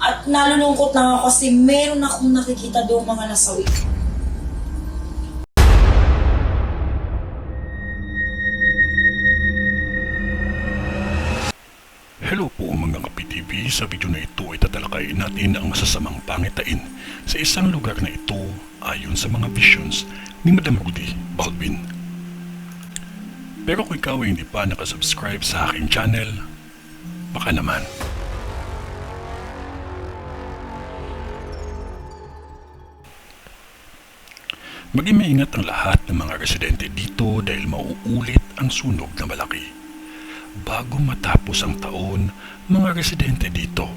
At nalulungkot na ako kasi meron akong nakikita doon mga nasawi. Hello po mga ka-PTV, sa video na ito ay tatalakayin natin ang masasamang pangitain sa isang lugar na ito ayon sa mga visions ni Madam Rudy Baldwin. Pero kung ikaw ay hindi pa nakasubscribe sa aking channel, baka naman. Maging maingat ang lahat ng mga residente dito dahil mauulit ang sunog na malaki. Bago matapos ang taon, mga residente dito,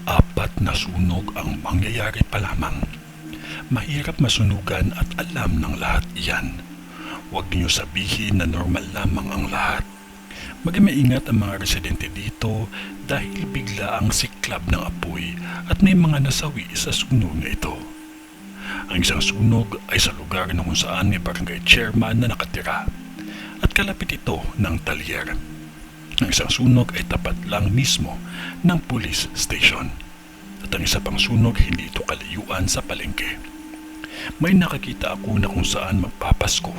4 na sunog ang mangyayari pa lamang. Mahirap masunugan at alam ng lahat iyan. Huwag niyo sabihin na normal lamang ang lahat. Maging maingat ang mga residente dito dahil bigla ang siklab ng apoy at may mga nasawi sa sunog na ito. Ang isang sunog ay sa lugar na kung saan may barangay chairman na nakatira at kalapit ito ng talyer. Ang isang sunog ay tapat lang mismo ng police station at ang isa pang sunog hindi ito kalayuan sa palengke. May nakakita ako na kung saan magpapasko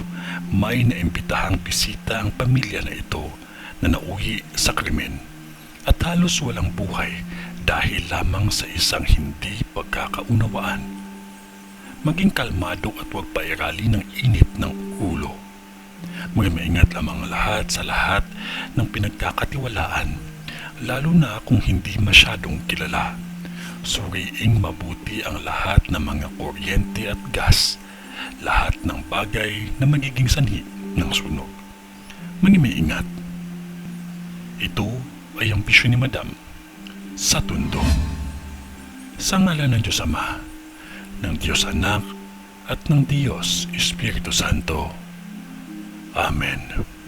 may naimbitahang bisita ang pamilya na ito na nauwi sa krimen at halos walang buhay dahil lamang sa isang hindi pagkakaunawaan. Maging kalmado at huwag pairali ng init ng ulo. Maging maingat lamang lahat sa lahat ng pinagkakatiwalaan, lalo na kung hindi masyadong kilala. Suriing mabuti ang lahat ng mga kuryente at gas, lahat ng bagay na magiging sanhi ng sunog. Maging maingat. Ito ay ang bisyo ni Madam sa Tondo. Sa ngalan ng Diyos Ama, ng Diyos Anak at ng Diyos Espiritu Santo. Amen.